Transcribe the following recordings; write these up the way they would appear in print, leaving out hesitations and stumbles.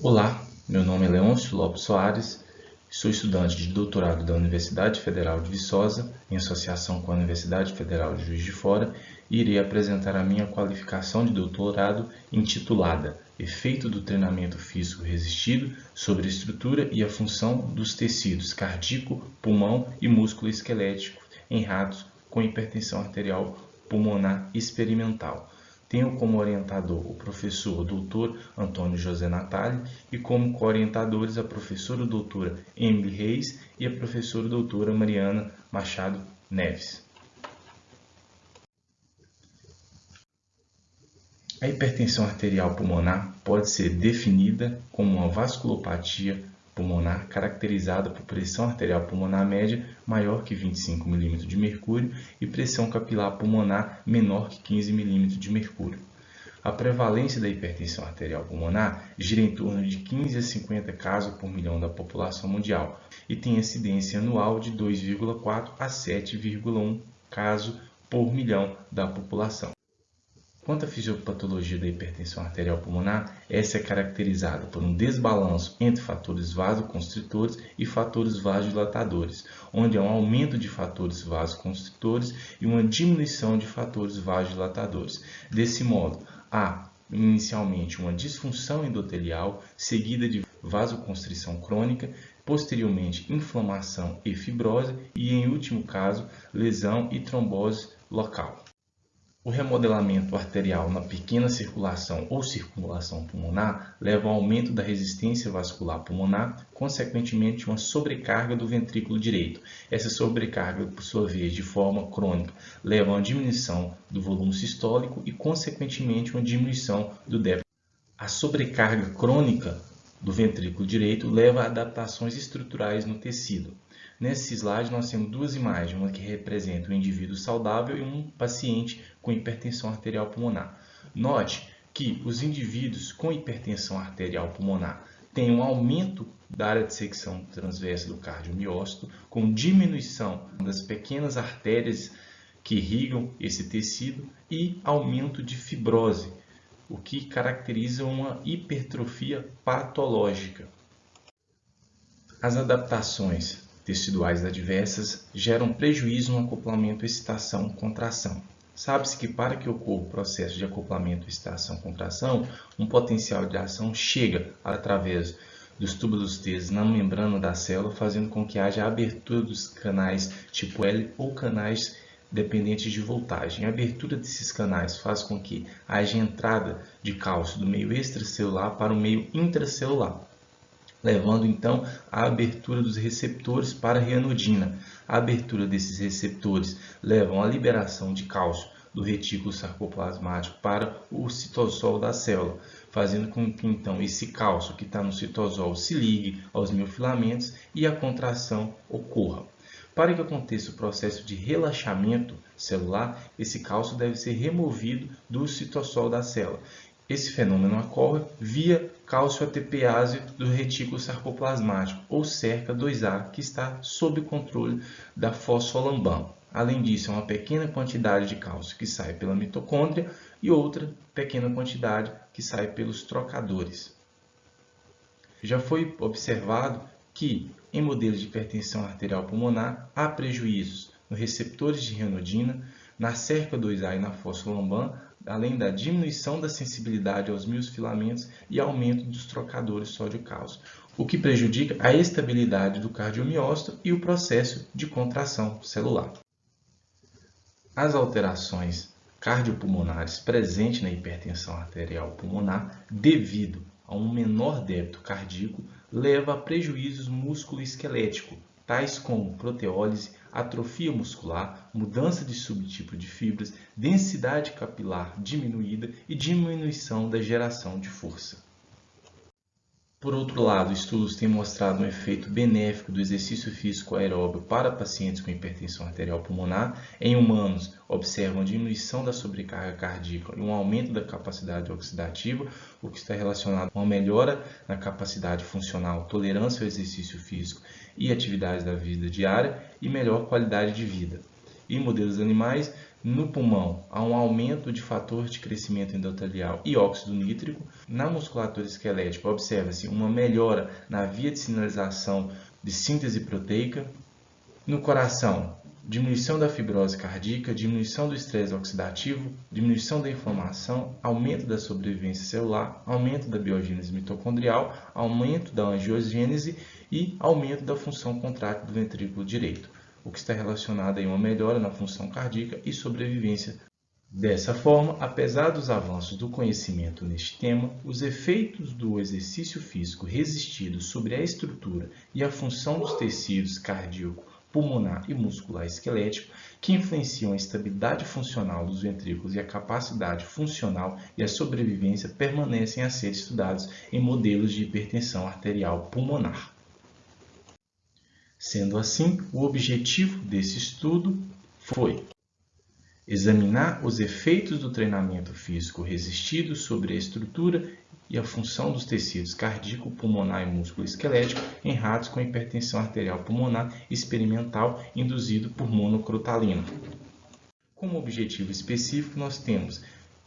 Olá, meu nome é Leôncio Lopes Soares, sou estudante de doutorado da Universidade Federal de Viçosa, em associação com a Universidade Federal de Juiz de Fora, e irei apresentar a minha qualificação de doutorado intitulada Efeito do treinamento físico resistido sobre a estrutura e a função dos tecidos cardíaco, pulmão e músculo esquelético em ratos com hipertensão arterial pulmonar experimental. Tenho como orientador o professor Dr. Antônio José Natali e como co-orientadores a professora doutora Emily Reis e a professora doutora Mariana Machado Neves. A hipertensão arterial pulmonar pode ser definida como uma vasculopatia pulmonar caracterizada por pressão arterial pulmonar média maior que 25 mm de mercúrio e pressão capilar pulmonar menor que 15 mm de mercúrio. A prevalência da hipertensão arterial pulmonar gira em torno de 15 a 50 casos por milhão da população mundial e tem incidência anual de 2,4 a 7,1 casos por milhão da população. Quanto à fisiopatologia da hipertensão arterial pulmonar, essa é caracterizada por um desbalanço entre fatores vasoconstritores e fatores vasodilatadores, onde há um aumento de fatores vasoconstritores e uma diminuição de fatores vasodilatadores. Desse modo, há inicialmente uma disfunção endotelial, seguida de vasoconstrição crônica, posteriormente inflamação e fibrose e, em último caso, lesão e trombose local. O remodelamento arterial na pequena circulação ou circulação pulmonar leva ao aumento da resistência vascular pulmonar, consequentemente uma sobrecarga do ventrículo direito. Essa sobrecarga, por sua vez, de forma crônica, leva a uma diminuição do volume sistólico e, consequentemente, uma diminuição do débito. A sobrecarga crônica do ventrículo direito leva a adaptações estruturais no tecido. Nesse slide nós temos duas imagens, uma que representa um indivíduo saudável e um paciente com hipertensão arterial pulmonar. Note que os indivíduos com hipertensão arterial pulmonar têm um aumento da área de secção transversa do cardiomiócito, com diminuição das pequenas artérias que irrigam esse tecido e aumento de fibrose, o que caracteriza uma hipertrofia patológica. As adaptações teciduais adversas geram prejuízo no acoplamento excitação-contração. Sabe-se que para que ocorra o processo de acoplamento excitação-contração, um potencial de ação chega através dos túbulos T na membrana da célula, fazendo com que haja a abertura dos canais tipo L ou canais dependentes de voltagem. A abertura desses canais faz com que haja entrada de cálcio do meio extracelular para o meio intracelular, levando então à abertura dos receptores para a reanodina. A abertura desses receptores leva à liberação de cálcio do retículo sarcoplasmático para o citosol da célula, fazendo com que então esse cálcio que está no citosol se ligue aos miofilamentos e a contração ocorra. Para que aconteça o processo de relaxamento celular, esse cálcio deve ser removido do citosol da célula. Esse fenômeno ocorre via cálcio ATPase do retículo sarcoplasmático, ou cerca 2A, que está sob controle da fosfolambam. Além disso, é uma pequena quantidade de cálcio que sai pela mitocôndria e outra pequena quantidade que sai pelos trocadores. Já foi observado que, em modelos de hipertensão arterial pulmonar, há prejuízos nos receptores de reanodina, na cerca 2A e na fosfolambam, além da diminuição da sensibilidade aos miofilamentos e aumento dos trocadores sódio-cálcio, o que prejudica a estabilidade do cardiomiócito e o processo de contração celular. As alterações cardiopulmonares presentes na hipertensão arterial pulmonar, devido a um menor débito cardíaco, leva a prejuízos músculo-esqueléticos, tais como proteólise, atrofia muscular, mudança de subtipo de fibras, densidade capilar diminuída e diminuição da geração de força. Por outro lado, estudos têm mostrado um efeito benéfico do exercício físico aeróbio para pacientes com hipertensão arterial pulmonar. Em humanos, observam a diminuição da sobrecarga cardíaca e um aumento da capacidade oxidativa, o que está relacionado com uma melhora na capacidade funcional, tolerância ao exercício físico e atividades da vida diária e melhor qualidade de vida. Em modelos animais, No pulmão, há um aumento de fator de crescimento endotelial e óxido nítrico. Na musculatura esquelética, observa-se uma melhora na via de sinalização de síntese proteica. No coração, diminuição da fibrose cardíaca, diminuição do estresse oxidativo, diminuição da inflamação, aumento da sobrevivência celular, aumento da biogênese mitocondrial, aumento da angiogênese e aumento da função contrátil do ventrículo direito, o que está relacionado a uma melhora na função cardíaca e sobrevivência. Dessa forma, apesar dos avanços do conhecimento neste tema, os efeitos do exercício físico resistido sobre a estrutura e a função dos tecidos cardíaco, pulmonar e muscular esquelético, que influenciam a estabilidade funcional dos ventrículos e a capacidade funcional e a sobrevivência, permanecem a ser estudados em modelos de hipertensão arterial pulmonar. Sendo assim, o objetivo desse estudo foi examinar os efeitos do treinamento físico resistido sobre a estrutura e a função dos tecidos cardíaco, pulmonar e músculo esquelético em ratos com hipertensão arterial pulmonar experimental induzido por monocrotalina. Como objetivo específico, nós temos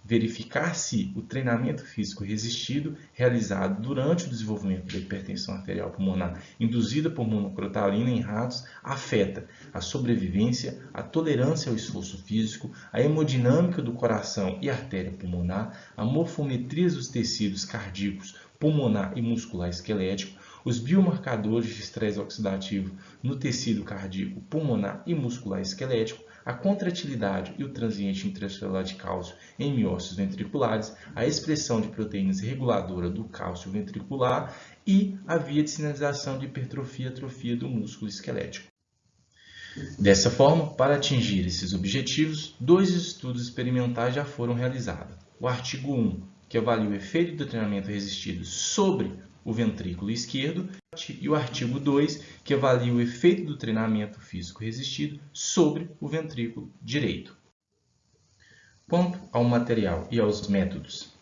verificar se o treinamento físico resistido realizado durante o desenvolvimento da hipertensão arterial pulmonar induzida por monocrotalina em ratos afeta a sobrevivência, a tolerância ao esforço físico, a hemodinâmica do coração e artéria pulmonar, a morfometria dos tecidos cardíacos, pulmonar e muscular esquelético, os biomarcadores de estresse oxidativo no tecido cardíaco, pulmonar e muscular esquelético, a contratilidade e o transiente intracelular de cálcio em miócitos ventriculares, a expressão de proteínas reguladora do cálcio ventricular e a via de sinalização de hipertrofia e atrofia do músculo esquelético. Dessa forma, para atingir esses objetivos, 2 estudos experimentais já foram realizados. O artigo 1, que avalia o efeito do treinamento resistido sobre o ventrículo esquerdo, e o artigo 2, que avalia o efeito do treinamento físico resistido sobre o ventrículo direito. Quanto ao material e aos métodos,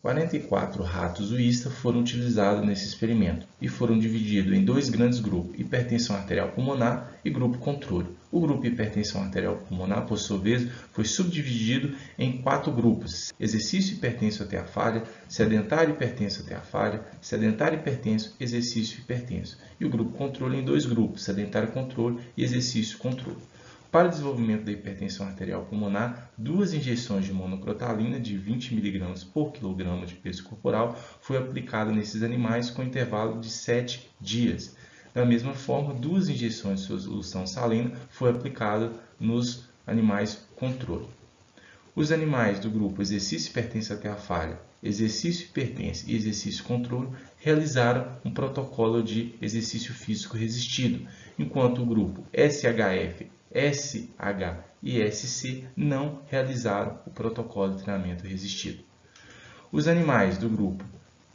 44 ratos UISTA foram utilizados nesse experimento e foram divididos em 2 grandes grupos, hipertensão arterial pulmonar e grupo controle. O grupo hipertensão arterial pulmonar, por sua vez, foi subdividido em 4 grupos: exercício hipertenso até a falha, sedentário hipertenso até a falha, sedentário hipertenso, exercício hipertenso. E o grupo controle em 2 grupos, sedentário controle e exercício controle. Para o desenvolvimento da hipertensão arterial pulmonar, 2 injeções de monocrotalina de 20 mg por quilograma de peso corporal foi aplicada nesses animais com intervalo de 7 dias. Da mesma forma, 2 injeções de solução salina foi aplicada nos animais controle. Os animais do grupo exercício hipertenso até a falha, exercício hipertenso e exercício controle realizaram um protocolo de exercício físico resistido, enquanto o grupo SHF, SH e SC não realizaram o protocolo de treinamento resistido. Os animais do grupo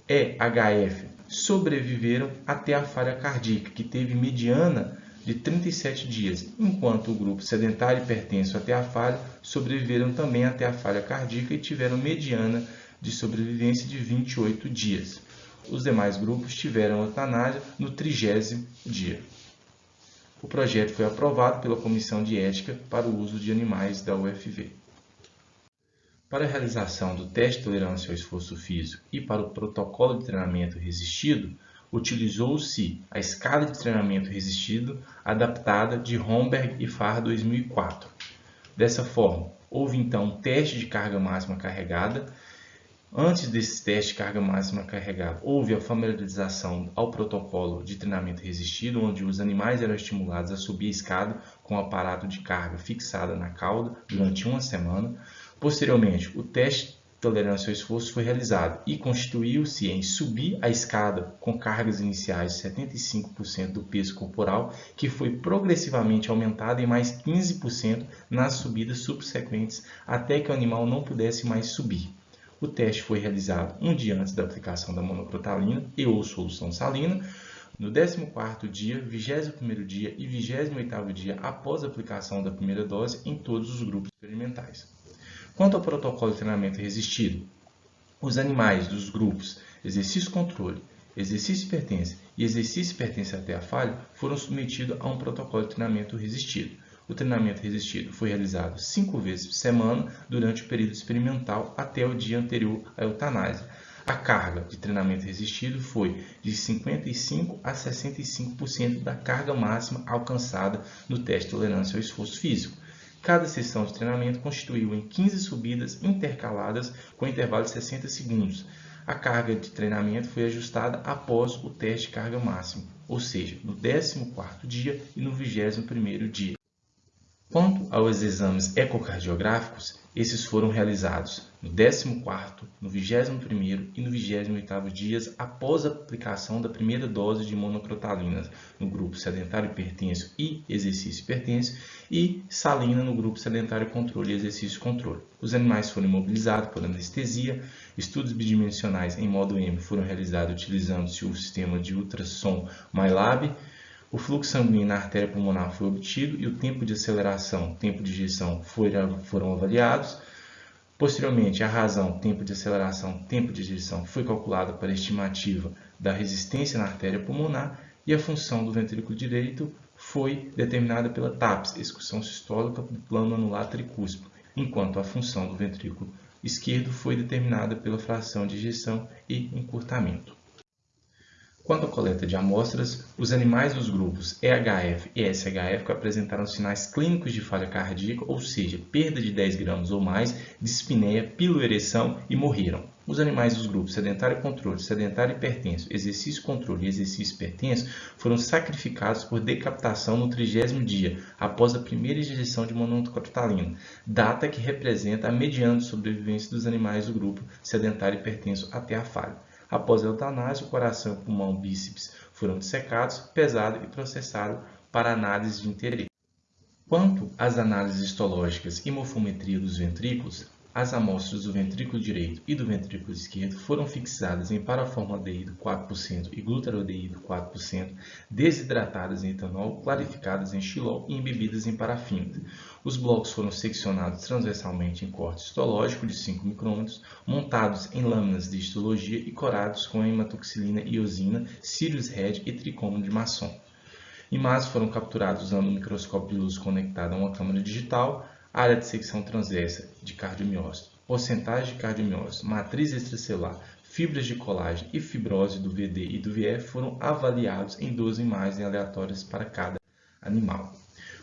EHF sobreviveram até a falha cardíaca, que teve mediana de 37 dias, enquanto o grupo sedentário hipertenso até a falha sobreviveram também até a falha cardíaca e tiveram mediana de sobrevivência de 28 dias. Os demais grupos tiveram eutanásia no 30º dia. O projeto foi aprovado pela Comissão de Ética para o Uso de Animais da UFV. Para a realização do teste de tolerância ao esforço físico e para o protocolo de treinamento resistido, utilizou-se a escala de treinamento resistido adaptada de Romberg e Farr 2004. Dessa forma, houve então um teste de carga máxima carregada. Antes desse teste de carga máxima carregada, houve a familiarização ao protocolo de treinamento resistido, onde os animais eram estimulados a subir a escada com um aparato de carga fixada na cauda durante 1 semana. Posteriormente, o teste de tolerância ao esforço foi realizado e constituiu-se em subir a escada com cargas iniciais de 75% do peso corporal, que foi progressivamente aumentada em mais 15% nas subidas subsequentes, até que o animal não pudesse mais subir. O teste foi realizado 1 dia antes da aplicação da monocrotalina e ou solução salina, no 14º dia, 21º dia e 28º dia após a aplicação da primeira dose em todos os grupos experimentais. Quanto ao protocolo de treinamento resistido, os animais dos grupos exercício controle, exercício hipertenso e exercício hipertenso até a falha foram submetidos a um protocolo de treinamento resistido. O treinamento resistido foi realizado 5 vezes por semana durante o período experimental até o dia anterior à eutanásia. A carga de treinamento resistido foi de 55% a 65% da carga máxima alcançada no teste de tolerância ao esforço físico. Cada sessão de treinamento constituiu em 15 subidas intercaladas com intervalo de 60 segundos. A carga de treinamento foi ajustada após o teste de carga máxima, ou seja, no 14º dia e no 21º dia. Quanto aos exames ecocardiográficos, esses foram realizados no 14º, no 21º e no 28º dias após a aplicação da primeira dose de monocrotalina no grupo sedentário hipertenso e exercício hipertenso e salina no grupo sedentário controle e exercício controle. Os animais foram imobilizados por anestesia, estudos bidimensionais em modo M foram realizados utilizando-se o sistema de ultrassom MyLab. O fluxo sanguíneo na artéria pulmonar foi obtido e o tempo de aceleração, tempo de ejeção foram avaliados. Posteriormente, a razão, tempo de aceleração, tempo de ejeção foi calculada para a estimativa da resistência na artéria pulmonar e a função do ventrículo direito foi determinada pela TAPS, execução sistólica do plano anular tricúspide, enquanto a função do ventrículo esquerdo foi determinada pela fração de ejeção e encurtamento. Quanto à coleta de amostras, os animais dos grupos EHF e SHF apresentaram sinais clínicos de falha cardíaca, ou seja, perda de 10 gramas ou mais, dispneia, piloereção e morreram. Os animais dos grupos sedentário controle, sedentário hipertenso, exercício controle e exercício hipertenso foram sacrificados por decapitação no 30º dia, após a primeira injeção de monocrotalina, data que representa a mediana de sobrevivência dos animais do grupo sedentário hipertenso até a falha. Após a eutanásia, o coração e o pulmão bíceps foram dissecados, pesados e processados para análise de interesse. Quanto às análises histológicas e morfometria dos ventrículos, as amostras do ventrículo direito e do ventrículo esquerdo foram fixadas em paraformaldeído 4% e glutarodeído 4%, desidratadas em etanol, clarificadas em xilol e embebidas em parafina. Os blocos foram seccionados transversalmente em corte histológico de 5 micrômetros, montados em lâminas de histologia e corados com hematoxilina e iosina, Sirius Red e tricômono de Masson. Imagens foram capturadas usando um microscópio de luz conectado a uma câmera digital, área de secção transversa de cardiomiócito, porcentagem de cardiomiócito, matriz extracelular, fibras de colágeno e fibrose do VD e do VF foram avaliados em 12 imagens aleatórias para cada animal.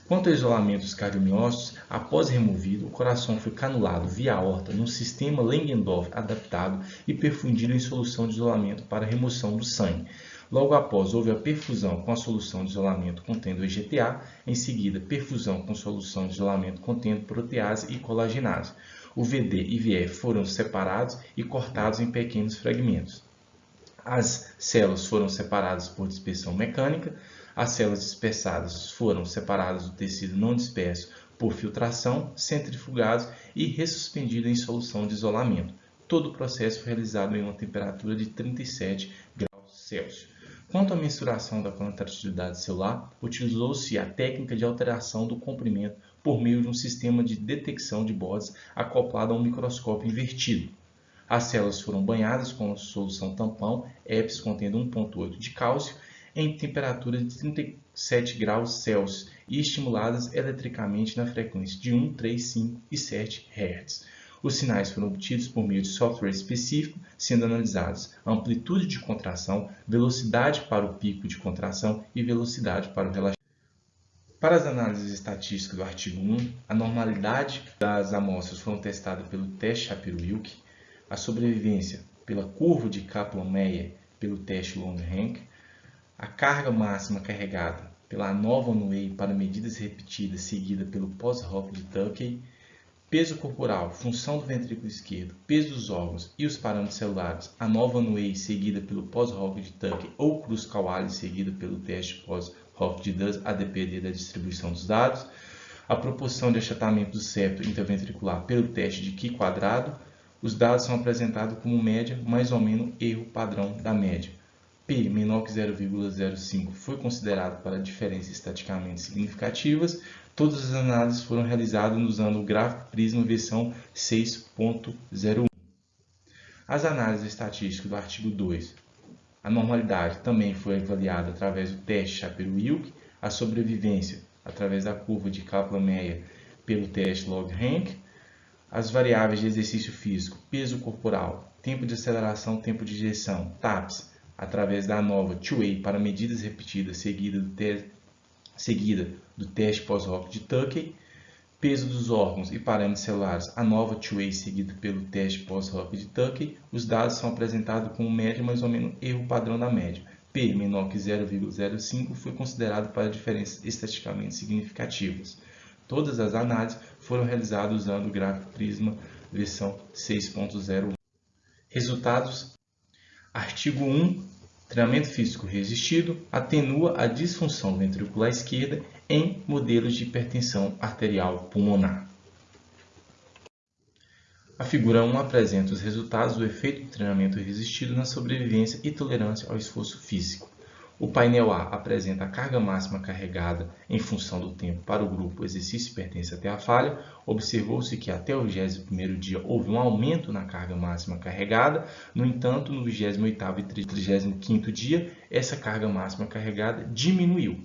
Quanto ao isolamento dos cardiomiócitos, após removido, o coração foi canulado via aorta num sistema Langendorf adaptado e perfundido em solução de isolamento para remoção do sangue. Logo após, houve a perfusão com a solução de isolamento contendo EGTA, em seguida, perfusão com solução de isolamento contendo protease e colagenase. O VD e VF foram separados e cortados em pequenos fragmentos. As células foram separadas por dispersão mecânica, as células dispersadas foram separadas do tecido não disperso por filtração, centrifugados e ressuspendidos em solução de isolamento. Todo o processo foi realizado em uma temperatura de 37 graus Celsius. Quanto à mensuração da contratilidade celular, utilizou-se a técnica de alteração do comprimento por meio de um sistema de detecção de bordas acoplado a um microscópio invertido. As células foram banhadas com solução tampão, EPS contendo 1,8 de cálcio, em temperatura de 37 graus Celsius e estimuladas eletricamente na frequência de 1, 3, 5 e 7 Hz. Os sinais foram obtidos por meio de software específico, sendo analisados a amplitude de contração, velocidade para o pico de contração e velocidade para o relaxamento. Para as análises estatísticas do artigo 1, a normalidade das amostras foram testadas pelo teste Shapiro-Wilk, a sobrevivência pela curva de Kaplan-Meier pelo teste Long-Rank, a carga máxima carregada pela ANOVA-Way para medidas repetidas seguida pelo post-hoc de Tukey, peso corporal, função do ventrículo esquerdo, peso dos órgãos e os parâmetros celulares, ANOVA-Way seguida pelo post-hoc de Tukey ou Kruskal-Wallis seguida pelo teste post-hoc de DUS, a depender da distribuição dos dados, a proporção de achatamento do septo interventricular pelo teste de Chi-quadrado. Os dados são apresentados como média, mais ou menos erro padrão da média. P menor que 0,05 foi considerado para diferenças estatisticamente significativas. Todas as análises foram realizadas usando o gráfico Prisma versão 6.01. As análises estatísticas do artigo 2. A normalidade também foi avaliada através do teste Shapiro-Wilk, a sobrevivência através da curva de Kaplan-Meier pelo teste log-rank. As variáveis de exercício físico, peso corporal, tempo de aceleração, tempo de injeção, TAPS, através da nova two-way para medidas repetidas seguida do teste pós-hoc de Tukey. Peso dos órgãos e parâmetros celulares, a nova two-way seguida pelo teste pós-hoc de Tukey. Os dados são apresentados com média mais ou menos erro padrão da média. P menor que 0,05 foi considerado para diferenças estatisticamente significativas. Todas as análises foram realizadas usando o gráfico Prisma versão 6.01. Resultados. Artigo 1. Treinamento físico resistido atenua a disfunção ventricular esquerda em modelos de hipertensão arterial pulmonar. A figura 1 apresenta os resultados do efeito do treinamento resistido na sobrevivência e tolerância ao esforço físico. O painel A apresenta a carga máxima carregada em função do tempo para o grupo exercício e pertence até a falha. Observou-se que até o 21º dia houve um aumento na carga máxima carregada. No entanto, no 28º e 35º dia, essa carga máxima carregada diminuiu.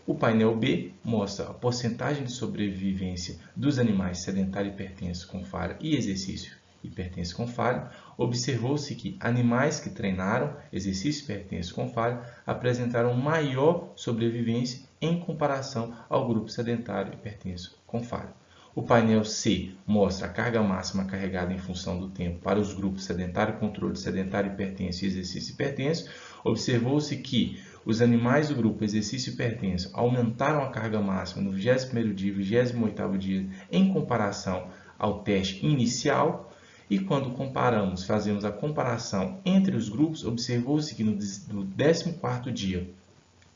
O painel B mostra a porcentagem de sobrevivência dos animais sedentários hipertensos com falha e exercício hipertenso com falha. Observou-se que animais que treinaram exercício hipertenso com falha apresentaram maior sobrevivência em comparação ao grupo sedentário hipertenso com falha. O painel C mostra a carga máxima carregada em função do tempo para os grupos sedentário controle, sedentário hipertenso e exercício hipertenso. Observou-se que os animais do grupo exercício hipertenso aumentaram a carga máxima no 21º dia e 28º dia em comparação ao teste inicial. E quando fazemos a comparação entre os grupos, observou-se que no 14º dia,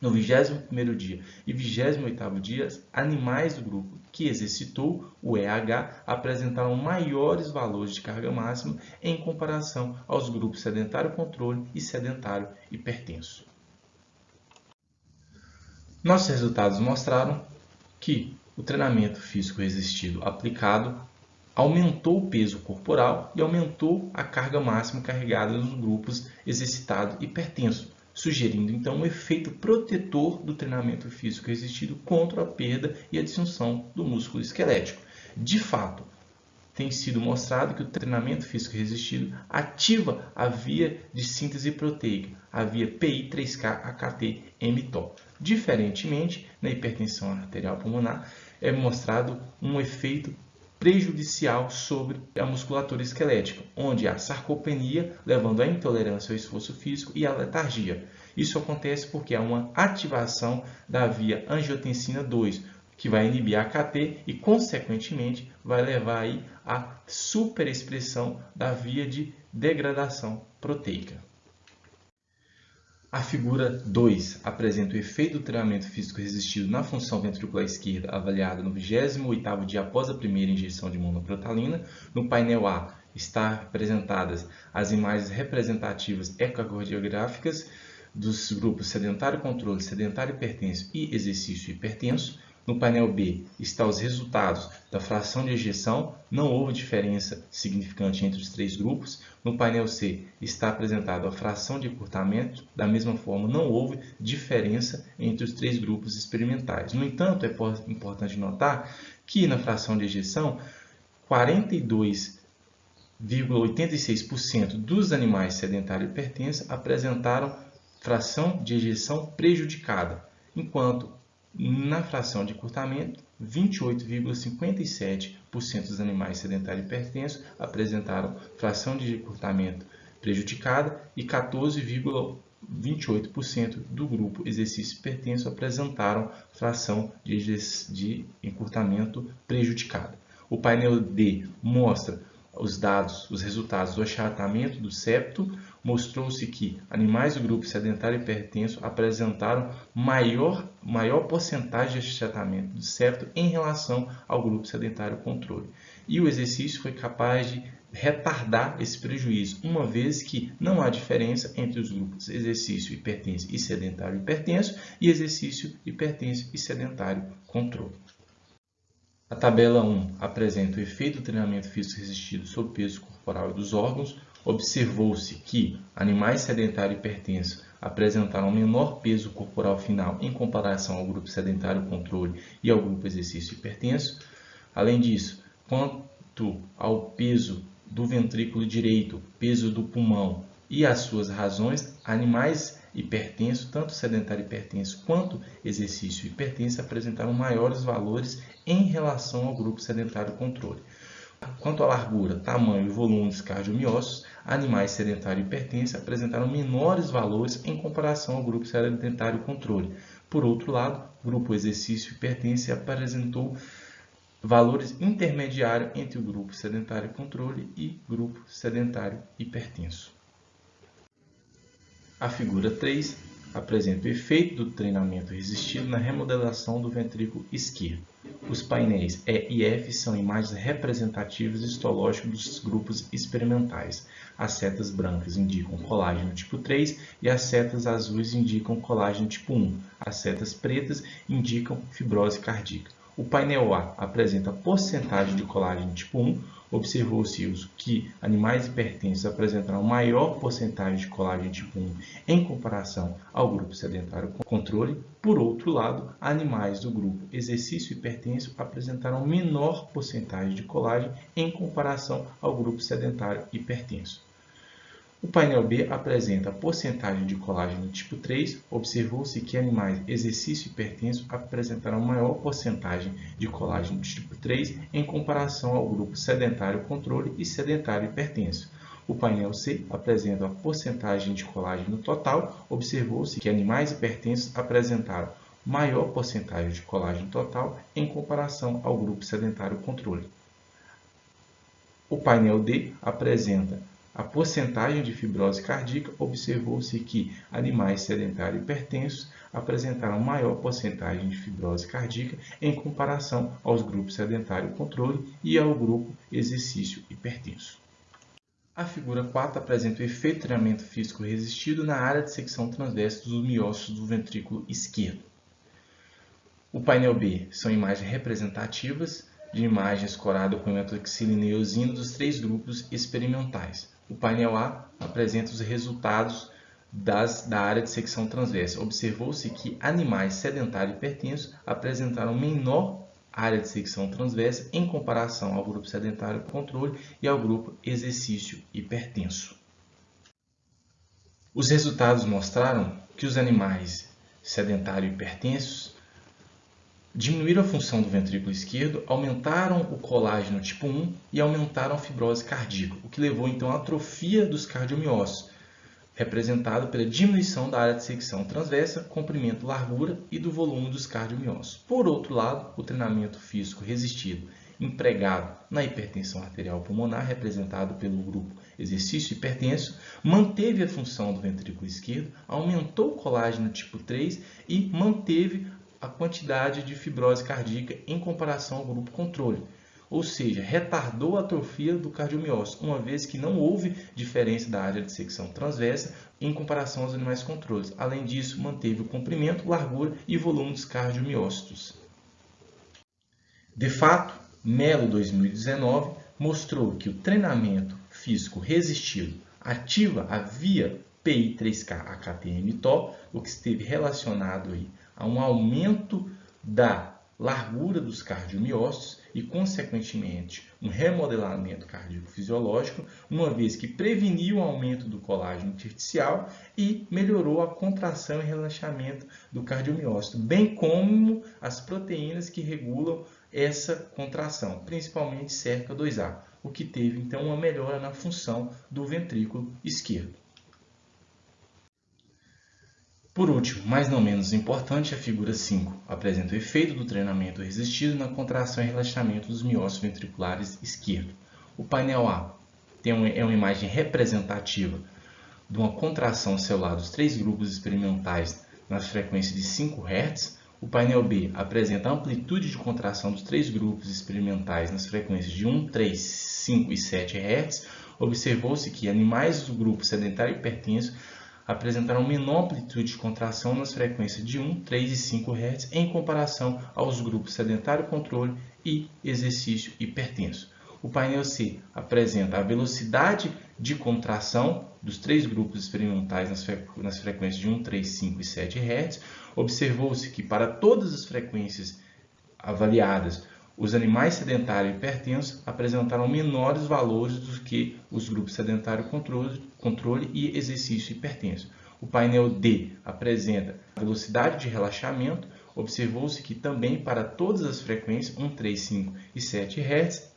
no 21º dia e 28º dia, animais do grupo que exercitou o EH apresentaram maiores valores de carga máxima em comparação aos grupos sedentário controle e sedentário hipertenso. Nossos resultados mostraram que o treinamento físico resistido aplicado aumentou o peso corporal e aumentou a carga máxima carregada nos grupos exercitado hipertenso, sugerindo então um efeito protetor do treinamento físico resistido contra a perda e a disfunção do músculo esquelético. De fato, tem sido mostrado que o treinamento físico resistido ativa a via de síntese proteica, a via PI3K-AKT-mTOR. Diferentemente, na hipertensão arterial pulmonar, é mostrado um efeito prejudicial sobre a musculatura esquelética, onde há sarcopenia, levando à intolerância ao esforço físico e à letargia. Isso acontece porque há uma ativação da via angiotensina 2, que vai inibir a AKT e, consequentemente, vai levar aí à superexpressão da via de degradação proteica. A figura 2 apresenta o efeito do treinamento físico resistido na função ventricular esquerda avaliada no 28º dia após a primeira injeção de monoprotalina. No painel A estão apresentadas as imagens representativas ecocardiográficas dos grupos sedentário controle, sedentário hipertenso e exercício hipertenso. No painel B estão os resultados da fração de ejeção, não houve diferença significante entre os três grupos. No painel C está apresentada a fração de encurtamento, da mesma forma não houve diferença entre os três grupos experimentais. No entanto, é importante notar que na fração de ejeção, 42,86% dos animais sedentários hipertensos apresentaram fração de ejeção prejudicada, enquanto na fração de encurtamento, 28,57% dos animais sedentários hipertensos apresentaram fração de encurtamento prejudicada e 14,28% do grupo exercício hipertenso apresentaram fração de encurtamento prejudicada. O painel D mostra os resultados do achatamento do septo. Mostrou-se que animais do grupo sedentário hipertenso apresentaram maior porcentagem de achatamento do septo em relação ao grupo sedentário controle. E o exercício foi capaz de retardar esse prejuízo, uma vez que não há diferença entre os grupos exercício hipertenso e sedentário hipertenso e exercício hipertenso e sedentário controle. A tabela 1 apresenta o efeito do treinamento físico resistido sobre o peso corporal e dos órgãos. Observou-se que animais sedentários hipertensos apresentaram menor peso corporal final em comparação ao grupo sedentário controle e ao grupo exercício hipertenso. Além disso, quanto ao peso do ventrículo direito, peso do pulmão e as suas razões, animais hipertensos, tanto sedentário hipertenso quanto exercício hipertenso, apresentaram maiores valores em relação ao grupo sedentário controle. Quanto à largura, tamanho e volume dos cardiomiócitos, animais sedentário hipertensos apresentaram menores valores em comparação ao grupo sedentário controle. Por outro lado, o grupo exercício hipertenso apresentou valores intermediários entre o grupo sedentário controle e grupo sedentário hipertenso. A figura 3 apresenta o efeito do treinamento resistido na remodelação do ventrículo esquerdo. Os painéis E e F são imagens representativas histológicas dos grupos experimentais. As setas brancas indicam colágeno tipo 3 e as setas azuis indicam colágeno tipo 1. As setas pretas indicam fibrose cardíaca. O painel A apresenta a porcentagem de colágeno tipo 1. Observou-se que animais hipertensos apresentaram maior porcentagem de colágeno tipo 1 em comparação ao grupo sedentário controle. Por outro lado, animais do grupo exercício hipertenso apresentaram menor porcentagem de colágeno em comparação ao grupo sedentário hipertenso. O painel B apresenta a porcentagem de colágeno tipo 3. Observou-se que animais exercício hipertenso apresentaram maior porcentagem de colágeno tipo 3 em comparação ao grupo sedentário controle e sedentário hipertenso. O painel C apresenta a porcentagem de colágeno total. Observou-se que animais hipertensos apresentaram maior porcentagem de colágeno total em comparação ao grupo sedentário controle. O painel D apresenta a porcentagem de fibrose cardíaca. Observou-se que animais sedentários hipertensos apresentaram maior porcentagem de fibrose cardíaca em comparação aos grupos sedentário controle e ao grupo exercício hipertenso. A figura 4 apresenta o efeito de treinamento físico resistido na área de secção transversa dos miócitos do ventrículo esquerdo. O painel B são imagens representativas de imagens corado com metoxilina e eosina dos 3 grupos experimentais. O painel A apresenta os resultados da área de secção transversa. Observou-se que animais sedentários hipertensos apresentaram menor área de secção transversa em comparação ao grupo sedentário controle e ao grupo exercício hipertenso. Os resultados mostraram que os animais sedentários hipertensos diminuíram a função do ventrículo esquerdo, aumentaram o colágeno tipo 1 e aumentaram a fibrose cardíaca, o que levou então à atrofia dos cardiomiócitos, representado pela diminuição da área de secção transversa, comprimento, largura e do volume dos cardiomiócitos. Por outro lado, o treinamento físico resistido empregado na hipertensão arterial pulmonar, representado pelo grupo exercício hipertenso, manteve a função do ventrículo esquerdo, aumentou o colágeno tipo 3 e manteve a quantidade de fibrose cardíaca em comparação ao grupo controle, ou seja, retardou a atrofia do cardiomiócito, uma vez que não houve diferença da área de secção transversa em comparação aos animais controles. Além disso, manteve o comprimento, largura e volume dos cardiomiócitos. De fato, Mello 2019 mostrou que o treinamento físico resistido ativa a via PI3K-AKT-mTOR, o que esteve relacionado aí a um aumento da largura dos cardiomiócitos e, consequentemente, um remodelamento cardíaco fisiológico, uma vez que preveniu o aumento do colágeno intersticial e melhorou a contração e relaxamento do cardiomiócito, bem como as proteínas que regulam essa contração, principalmente CERCA2A, o que teve então uma melhora na função do ventrículo esquerdo. Por último, mas não menos importante, a figura 5 apresenta o efeito do treinamento resistido na contração e relaxamento dos miócitos ventriculares esquerdo. O painel A é uma imagem representativa de uma contração celular dos 3 grupos experimentais nas frequências de 5 Hz. O painel B apresenta a amplitude de contração dos 3 grupos experimentais nas frequências de 1, 3, 5 e 7 Hz. Observou-se que animais do grupo sedentário hipertenso apresentaram menor amplitude de contração nas frequências de 1, 3 e 5 Hz em comparação aos grupos sedentário controle e exercício hipertenso. O painel C apresenta a velocidade de contração dos 3 grupos experimentais nas frequências de 1, 3, 5 e 7 Hz. Observou-se que para todas as frequências avaliadas, os animais sedentários e hipertensos apresentaram menores valores do que os grupos sedentário controle e exercício hipertenso. O painel D apresenta a velocidade de relaxamento. Observou-se que também para todas as frequências 1, 3, 5 e 7 Hz,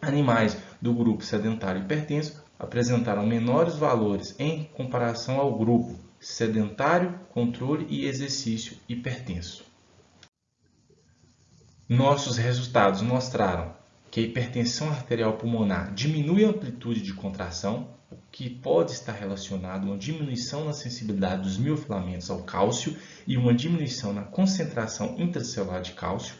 animais do grupo sedentário e hipertenso apresentaram menores valores em comparação ao grupo sedentário, controle e exercício hipertenso. Nossos resultados mostraram que a hipertensão arterial pulmonar diminui a amplitude de contração, o que pode estar relacionado a uma diminuição na sensibilidade dos miofilamentos ao cálcio e uma diminuição na concentração intracelular de cálcio.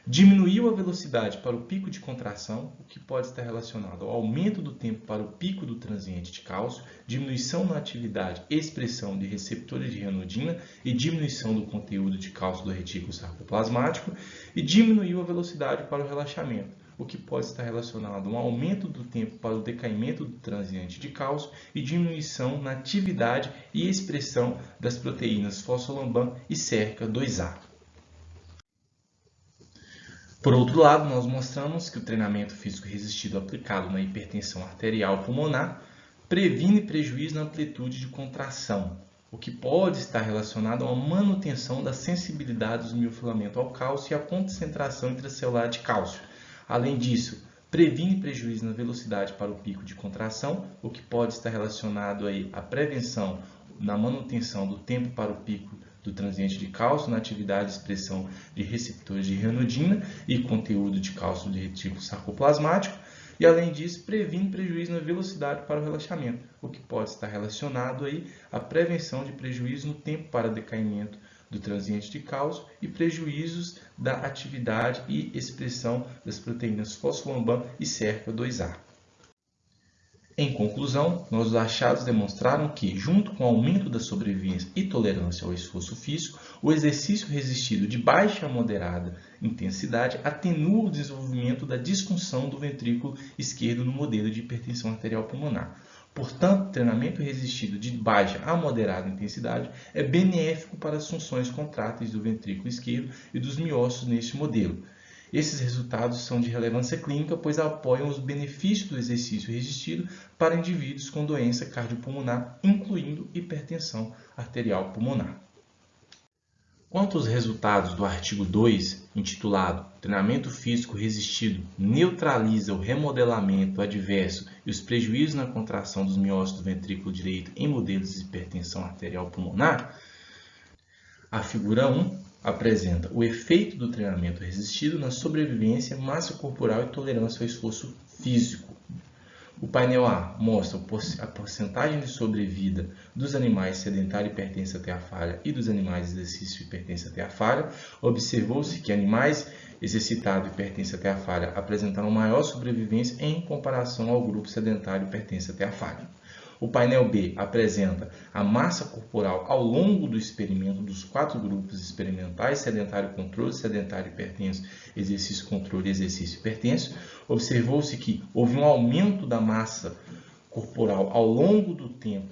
Diminuiu a velocidade para o pico de contração, o que pode estar relacionado ao aumento do tempo para o pico do transiente de cálcio, diminuição na atividade e expressão de receptores de renodina e diminuição do conteúdo de cálcio do retículo sarcoplasmático, e diminuiu a velocidade para o relaxamento, o que pode estar relacionado a um aumento do tempo para o decaimento do transiente de cálcio e diminuição na atividade e expressão das proteínas fosfolamban e SERCA2A. Por outro lado, nós mostramos que o treinamento físico resistido aplicado na hipertensão arterial pulmonar previne prejuízo na amplitude de contração, o que pode estar relacionado a uma manutenção da sensibilidade dos miofilamentos ao cálcio e à concentração intracelular de cálcio. Além disso, previne prejuízo na velocidade para o pico de contração, o que pode estar relacionado à prevenção na manutenção do tempo para o pico do transiente de cálcio na atividade de expressão de receptores de renodina e conteúdo de cálcio do retículo sarcoplasmático, e além disso, previne prejuízo na velocidade para o relaxamento, o que pode estar relacionado à prevenção de prejuízo no tempo para decaimento do transiente de cálcio e prejuízos da atividade e expressão das proteínas fosfolamban e SERCA2A. Em conclusão, nossos achados demonstraram que, junto com o aumento da sobrevivência e tolerância ao esforço físico, o exercício resistido de baixa a moderada intensidade atenua o desenvolvimento da disfunção do ventrículo esquerdo no modelo de hipertensão arterial pulmonar. Portanto, o treinamento resistido de baixa a moderada intensidade é benéfico para as funções contráteis do ventrículo esquerdo e dos miócitos neste modelo. Esses resultados são de relevância clínica, pois apoiam os benefícios do exercício resistido para indivíduos com doença cardiopulmonar, incluindo hipertensão arterial pulmonar. Quanto aos resultados do artigo 2, intitulado Treinamento físico resistido neutraliza o remodelamento adverso e os prejuízos na contração dos miócitos do ventrículo direito em modelos de hipertensão arterial pulmonar, a figura 1 apresenta o efeito do treinamento resistido na sobrevivência, massa corporal e tolerância ao esforço físico. O painel A mostra a porcentagem de sobrevida dos animais sedentários hipertensos até a falha e dos animais de exercício hipertensos até a falha. Observou-se que animais exercitados hipertensos até a falha apresentaram maior sobrevivência em comparação ao grupo sedentário hipertenso até a falha. O painel B apresenta a massa corporal ao longo do experimento dos 4 grupos experimentais, sedentário controle, sedentário hipertenso, exercício controle e exercício hipertenso. Observou-se que houve um aumento da massa corporal ao longo do tempo,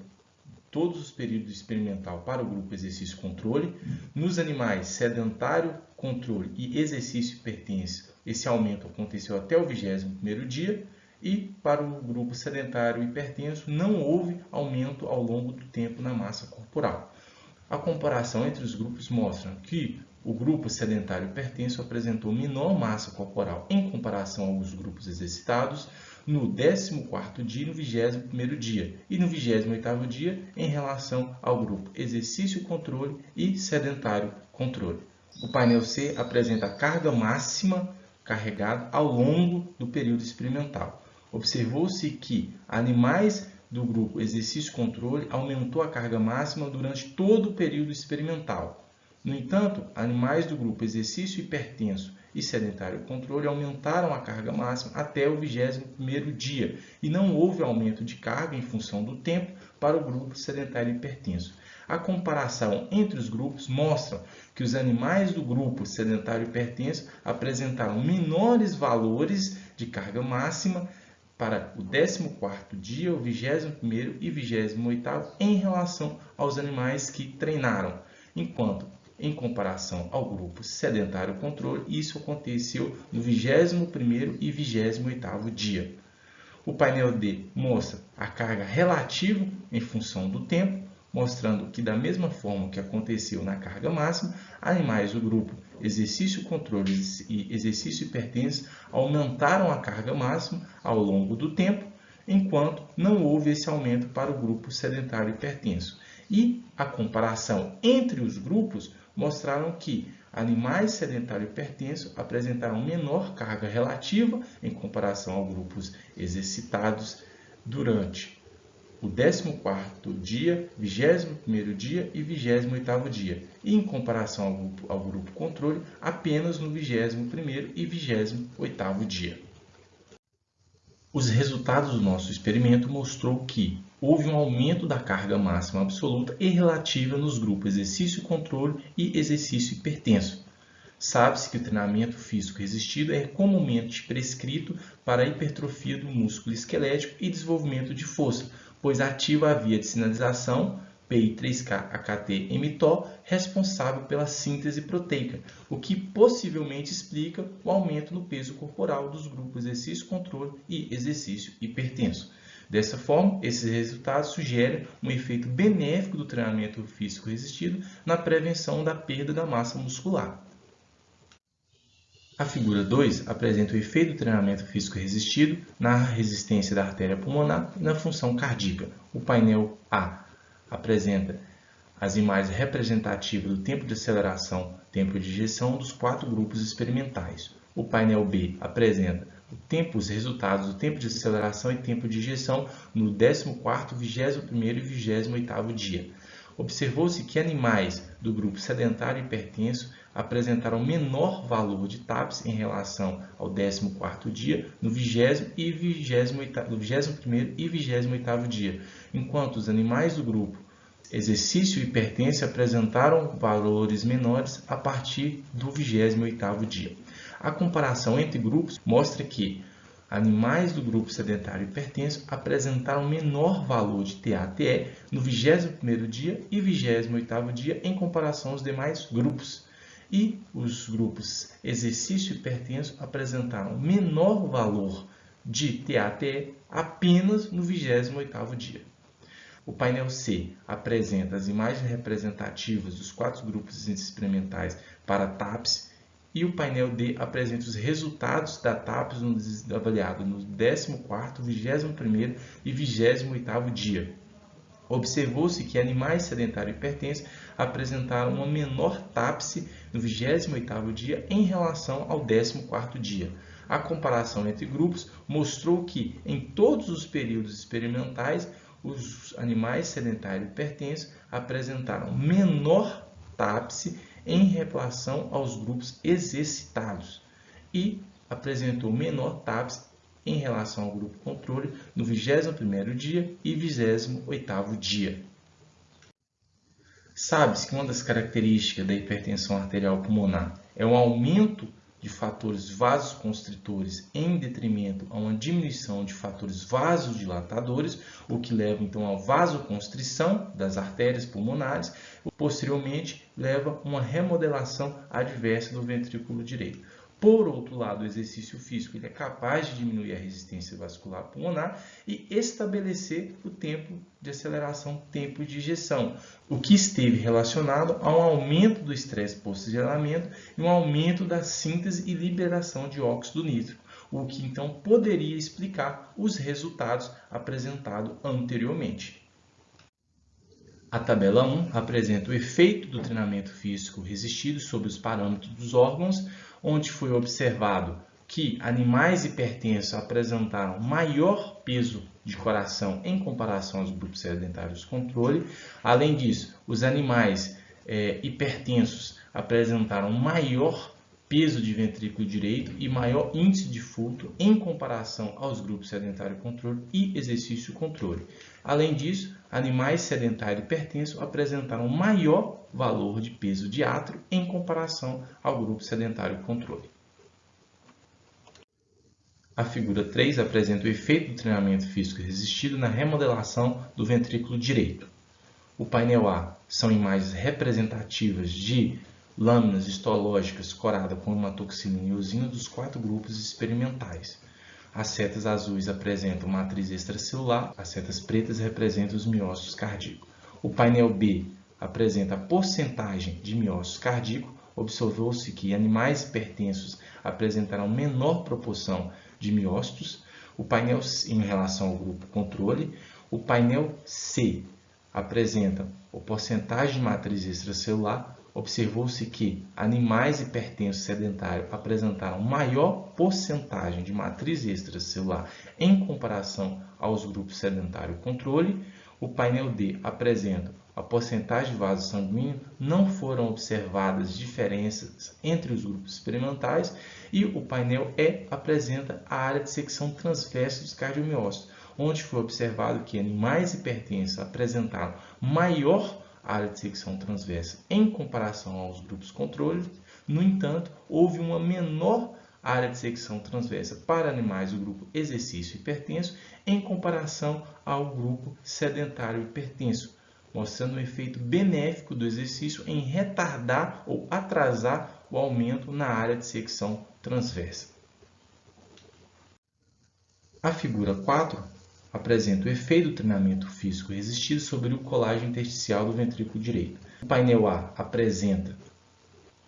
todos os períodos experimental para o grupo exercício controle. Nos animais sedentário controle e exercício hipertenso, esse aumento aconteceu até o 21º dia. E para o grupo sedentário hipertenso, não houve aumento ao longo do tempo na massa corporal. A comparação entre os grupos mostra que o grupo sedentário hipertenso apresentou menor massa corporal em comparação aos grupos exercitados no 14º dia e no 21º dia, e no 28º dia em relação ao grupo exercício controle e sedentário controle. O painel C apresenta a carga máxima carregada ao longo do período experimental. Observou-se que animais do grupo exercício-controle aumentou a carga máxima durante todo o período experimental. No entanto, animais do grupo exercício hipertenso e sedentário-controle aumentaram a carga máxima até o 21º dia e não houve aumento de carga em função do tempo para o grupo sedentário hipertenso. A comparação entre os grupos mostra que os animais do grupo sedentário hipertenso apresentaram menores valores de carga máxima para o 14º dia, o 21º e 28º em relação aos animais que treinaram, enquanto, em comparação ao grupo sedentário controle, isso aconteceu no 21º e 28º dia. O painel D mostra a carga relativa em função do tempo, mostrando que, da mesma forma que aconteceu na carga máxima, animais do grupo exercício controle e exercício hipertenso aumentaram a carga máxima ao longo do tempo, enquanto não houve esse aumento para o grupo sedentário hipertenso. E a comparação entre os grupos mostraram que animais sedentário hipertenso apresentaram menor carga relativa em comparação aos grupos exercitados durante o 14º dia, 21º dia e 28º dia, e em comparação ao grupo controle, apenas no 21º e 28º dia. Os resultados do nosso experimento mostrou que houve um aumento da carga máxima absoluta e relativa nos grupos exercício controle e exercício hipertenso. Sabe-se que o treinamento físico resistido é comumente prescrito para a hipertrofia do músculo esquelético e desenvolvimento de força, pois ativa a via de sinalização PI3K-AKT-mTOR responsável pela síntese proteica, o que possivelmente explica o aumento no peso corporal dos grupos exercício controle e exercício hipertenso. Dessa forma, esses resultados sugerem um efeito benéfico do treinamento físico resistido na prevenção da perda da massa muscular. A figura 2 apresenta o efeito do treinamento físico resistido na resistência da artéria pulmonar e na função cardíaca. O painel A apresenta as imagens representativas do tempo de aceleração, tempo de ejeção dos 4 grupos experimentais. O painel B apresenta os resultados do tempo de aceleração e tempo de ejeção no 14º, 21º e 28º dia. Observou-se que animais do grupo sedentário hipertenso apresentaram menor valor de TAPS em relação ao 14º dia, no 20º e 21º e 28º dia, enquanto os animais do grupo exercício hipertenso apresentaram valores menores a partir do 28º dia. A comparação entre grupos mostra que animais do grupo sedentário hipertenso apresentaram menor valor de TATE no 21º dia e 28º dia em comparação aos demais grupos. E os grupos exercício hipertenso apresentaram menor valor de TATE apenas no 28º dia. O painel C apresenta as imagens representativas dos 4 grupos experimentais para TAPS e o painel D apresenta os resultados da TAPS avaliado no 14º, 21º e 28º dia. Observou-se que animais sedentários hipertensos apresentaram uma menor TAPS no 28º dia em relação ao 14º dia. A comparação entre grupos mostrou que, em todos os períodos experimentais, os animais sedentários hipertensos apresentaram menor TAPS em relação aos grupos exercitados e apresentou menor TAPS em relação ao grupo controle no 21º dia e 28º dia. Sabe-se que uma das características da hipertensão arterial pulmonar é o aumento de fatores vasoconstritores em detrimento a uma diminuição de fatores vasodilatadores, o que leva então à vasoconstrição das artérias pulmonares, posteriormente leva a uma remodelação adversa do ventrículo direito. Por outro lado, o exercício físico ele é capaz de diminuir a resistência vascular pulmonar e estabelecer o tempo de aceleração, tempo de ejeção, o que esteve relacionado a um aumento do estresse pós-gelamento e um aumento da síntese e liberação de óxido nítrico, o que então poderia explicar os resultados apresentados anteriormente. A tabela 1 apresenta o efeito do treinamento físico resistido sobre os parâmetros dos órgãos, onde foi observado que animais hipertensos apresentaram maior peso de coração em comparação aos grupos sedentários controle. Além disso, os animais hipertensos apresentaram maior peso de ventrículo direito e maior índice de fulcro em comparação aos grupos sedentário controle e exercício controle. Além disso, animais sedentários hipertensos apresentaram maior valor de peso de átrio em comparação ao grupo sedentário controle. A figura 3 apresenta o efeito do treinamento físico resistido na remodelação do ventrículo direito. O painel A são imagens representativas de lâminas histológicas coradas com hematoxilina e eosina dos 4 grupos experimentais. As setas azuis apresentam matriz extracelular, as setas pretas representam os miócitos cardíacos. O painel B apresenta a porcentagem de miócitos cardíacos. Observou-se que animais hipertensos apresentaram menor proporção de miócitos. O painel em relação ao grupo controle. O painel C apresenta a porcentagem de matriz extracelular. Observou-se que animais hipertensos sedentários apresentaram maior porcentagem de matriz extracelular em comparação aos grupos sedentário controle. O painel D apresenta a porcentagem de vaso sanguíneo, não foram observadas diferenças entre os grupos experimentais, e o painel E apresenta a área de secção transversa dos cardiomiócitos, onde foi observado que animais hipertensos apresentaram maior área de secção transversa em comparação aos grupos controle. No entanto, houve uma menor área de secção transversa para animais do grupo exercício hipertenso em comparação ao grupo sedentário hipertenso, mostrando o efeito benéfico do exercício em retardar ou atrasar o aumento na área de secção transversa. A figura 4 apresenta o efeito do treinamento físico resistido sobre o colágeno intersticial do ventrículo direito. O painel A apresenta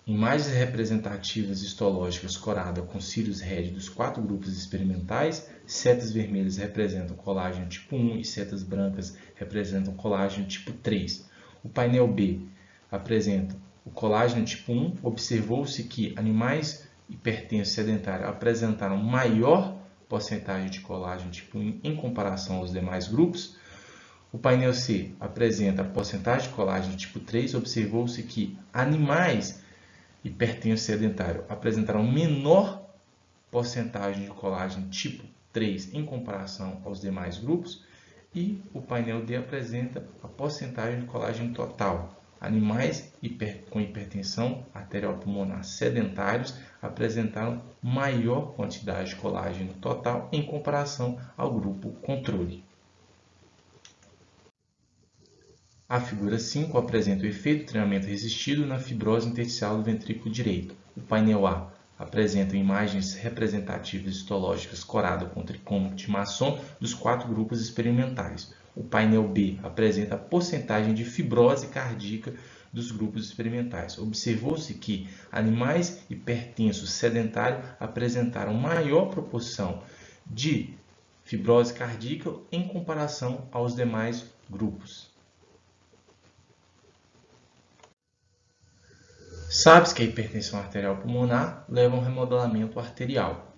imagens representativas histológicas coradas com cílios red dos 4 grupos experimentais. Setas vermelhas representam colágeno tipo 1 e setas brancas representam colágeno tipo 3. O painel B apresenta o colágeno tipo 1. Observou-se que animais hipertensos sedentários apresentaram maior porcentagem de colágeno tipo 1 em comparação aos demais grupos. O painel C apresenta a porcentagem de colágeno tipo 3. Observou-se que animais hipertensos sedentários apresentaram menor porcentagem de colágeno tipo 3 em comparação aos demais grupos. E o painel D apresenta a porcentagem de colágeno total. Animais com hipertensão arterial pulmonar sedentários apresentaram maior quantidade de colágeno total em comparação ao grupo controle. A figura 5 apresenta o efeito do treinamento resistido na fibrose intersticial do ventrículo direito. O painel A apresenta imagens representativas histológicas coradas com tricômono de Masson dos 4 grupos experimentais. O painel B apresenta a porcentagem de fibrose cardíaca dos grupos experimentais. Observou-se que animais hipertensos sedentários apresentaram maior proporção de fibrose cardíaca em comparação aos demais grupos. Sabe-se que a hipertensão arterial pulmonar leva a um remodelamento arterial,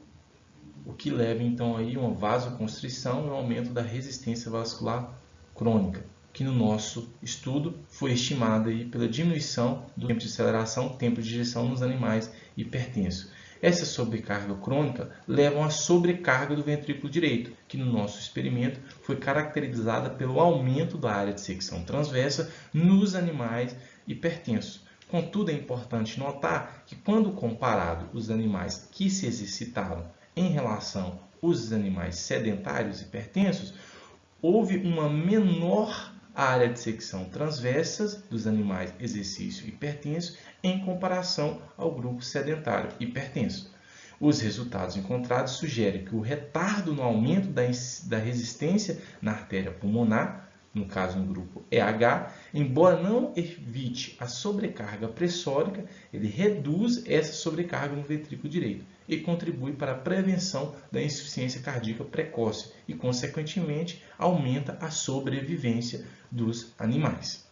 o que leva então aí uma vasoconstrição e um aumento da resistência vascular crônica, que no nosso estudo foi estimada aí pela diminuição do tempo de aceleração, tempo de ejeção nos animais hipertensos. Essa sobrecarga crônica leva a sobrecarga do ventrículo direito, que no nosso experimento foi caracterizada pelo aumento da área de secção transversa nos animais hipertensos. Contudo, é importante notar que quando comparado os animais que se exercitaram em relação aos animais sedentários hipertensos, houve uma menor área de secção transversa dos animais exercício hipertenso em comparação ao grupo sedentário hipertenso. Os resultados encontrados sugerem que o retardo no aumento da resistência na artéria pulmonar, no caso no grupo EH, embora não evite a sobrecarga pressórica, ele reduz essa sobrecarga no ventrículo direito e contribui para a prevenção da insuficiência cardíaca precoce e, consequentemente, aumenta a sobrevivência dos animais.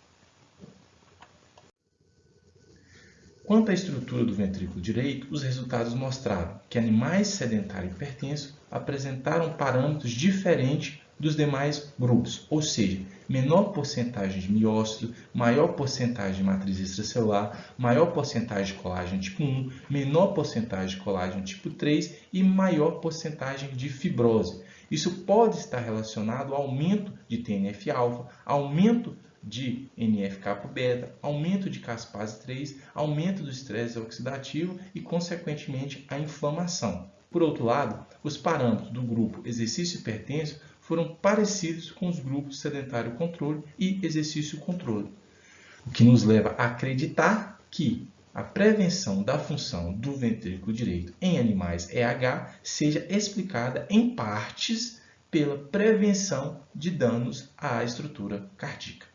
Quanto à estrutura do ventrículo direito, os resultados mostraram que animais sedentários hipertensos apresentaram parâmetros diferentes dos demais grupos, ou seja, menor porcentagem de miócito, maior porcentagem de matriz extracelular, maior porcentagem de colágeno tipo 1, menor porcentagem de colágeno tipo 3 e maior porcentagem de fibrose. Isso pode estar relacionado ao aumento de TNF-alfa, aumento de NF-kappa-beta, aumento de caspase 3, aumento do estresse oxidativo e, consequentemente, a inflamação. Por outro lado, os parâmetros do grupo exercício hipertenso foram parecidos com os grupos sedentário controle e exercício controle, o que nos leva a acreditar que a prevenção da função do ventrículo direito em animais EH seja explicada em partes pela prevenção de danos à estrutura cardíaca.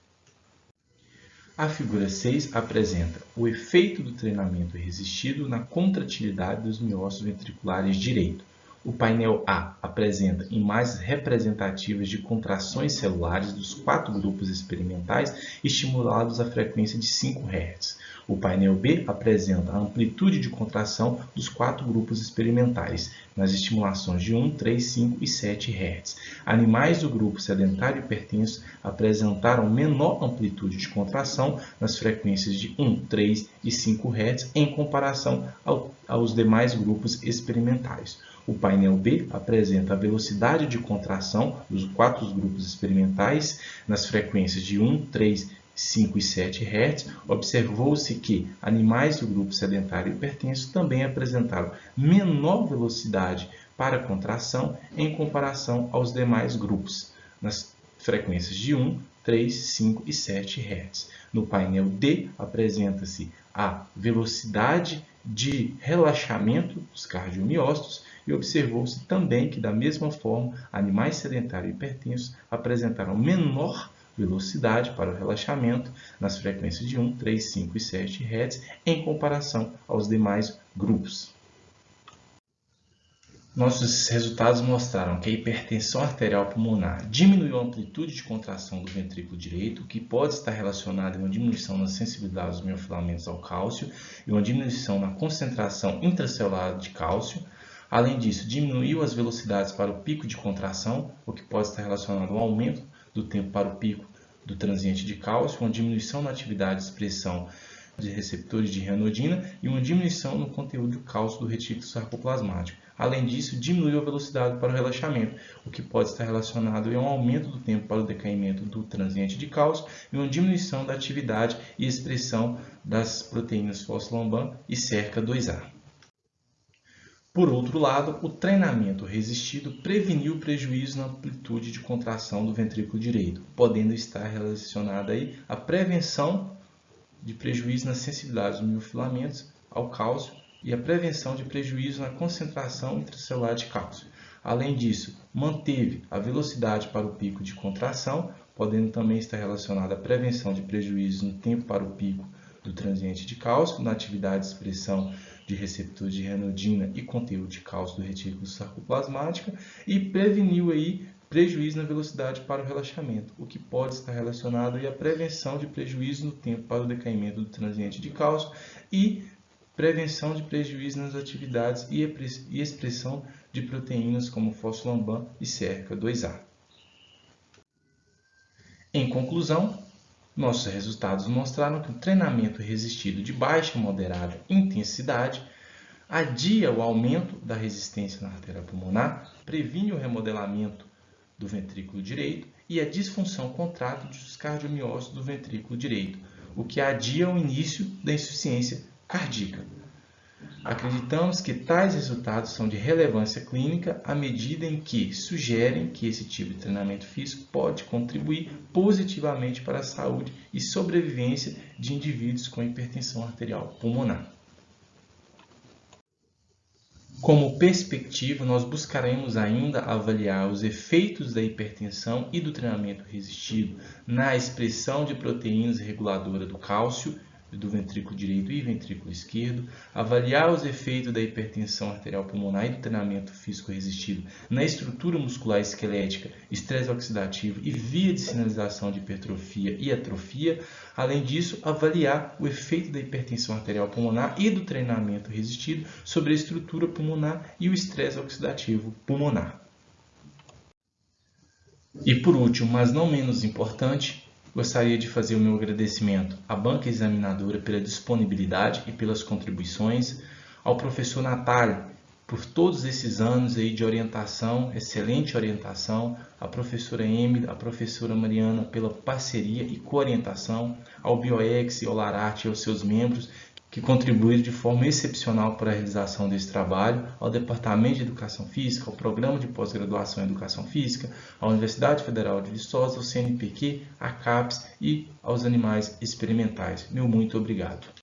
A figura 6 apresenta o efeito do treinamento resistido na contratilidade dos miócitos ventriculares direito. O painel A apresenta imagens representativas de contrações celulares dos 4 grupos experimentais estimulados à frequência de 5 Hz. O painel B apresenta a amplitude de contração dos 4 grupos experimentais, nas estimulações de 1, 3, 5 e 7 Hz. Animais do grupo sedentário hipertenso apresentaram menor amplitude de contração nas frequências de 1, 3 e 5 Hz em comparação aos demais grupos experimentais. O painel B apresenta a velocidade de contração dos 4 grupos experimentais nas frequências de 1, 3, 5 e 7 Hz. Observou-se que animais do grupo sedentário hipertenso também apresentaram menor velocidade para contração em comparação aos demais grupos, nas frequências de 1, 3, 5 e 7 Hz. No painel D, apresenta-se a velocidade de relaxamento dos cardiomiócitos e observou-se também que, da mesma forma, animais sedentários hipertensos apresentaram menor velocidade para o relaxamento nas frequências de 1, 3, 5 e 7 Hz em comparação aos demais grupos. Nossos resultados mostraram que a hipertensão arterial pulmonar diminuiu a amplitude de contração do ventrículo direito, o que pode estar relacionado a uma diminuição na sensibilidade dos miofilamentos ao cálcio e uma diminuição na concentração intracelular de cálcio. Além disso, diminuiu as velocidades para o pico de contração, o que pode estar relacionado ao aumento do tempo para o pico do transiente de cálcio, uma diminuição na atividade de expressão de receptores de ranitidina e uma diminuição no conteúdo de cálcio do retículo sarcoplasmático. Além disso, diminuiu a velocidade para o relaxamento, o que pode estar relacionado a um aumento do tempo para o decaimento do transiente de cálcio e uma diminuição da atividade e expressão das proteínas fosfolambam e SERCA2A. Por outro lado, o treinamento resistido preveniu prejuízo na amplitude de contração do ventrículo direito, podendo estar relacionada aí à prevenção de prejuízo na sensibilidade dos miofilamentos ao cálcio e a prevenção de prejuízo na concentração intracelular de cálcio. Além disso, manteve a velocidade para o pico de contração, podendo também estar relacionada à prevenção de prejuízo no tempo para o pico do transiente de cálcio, na atividade de expressão de receptores de ranitidina e conteúdo de cálcio do retículo sarcoplasmático e preveniu aí prejuízo na velocidade para o relaxamento, o que pode estar relacionado à prevenção de prejuízo no tempo para o decaimento do transiente de cálcio e prevenção de prejuízo nas atividades e expressão de proteínas como fosfolambam e SERCA2A. Em conclusão, nossos resultados mostraram que o treinamento resistido de baixa e moderada intensidade adia o aumento da resistência na artéria pulmonar, previne o remodelamento do ventrículo direito e a disfunção contrátil dos cardiomiócitos do ventrículo direito, o que adia o início da insuficiência cardíaca. Acreditamos que tais resultados são de relevância clínica à medida em que sugerem que esse tipo de treinamento físico pode contribuir positivamente para a saúde e sobrevivência de indivíduos com hipertensão arterial pulmonar. Como perspectiva, nós buscaremos ainda avaliar os efeitos da hipertensão e do treinamento resistido na expressão de proteínas reguladoras do cálcio do ventrículo direito e ventrículo esquerdo, avaliar os efeitos da hipertensão arterial pulmonar e do treinamento físico resistido na estrutura muscular esquelética, estresse oxidativo e via de sinalização de hipertrofia e atrofia. Além disso, avaliar o efeito da hipertensão arterial pulmonar e do treinamento resistido sobre a estrutura pulmonar e o estresse oxidativo pulmonar. E por último, mas não menos importante, gostaria de fazer o meu agradecimento à banca examinadora pela disponibilidade e pelas contribuições, ao professor Natália por todos esses anos aí de orientação, excelente orientação, à professora Emily, à professora Mariana pela parceria e coorientação, ao Bioex e ao Lararte e aos seus membros que contribuíram de forma excepcional para a realização desse trabalho, ao Departamento de Educação Física, ao Programa de Pós-Graduação em Educação Física, à Universidade Federal de Viçosa, ao CNPq, à CAPES e aos animais experimentais. Meu muito obrigado.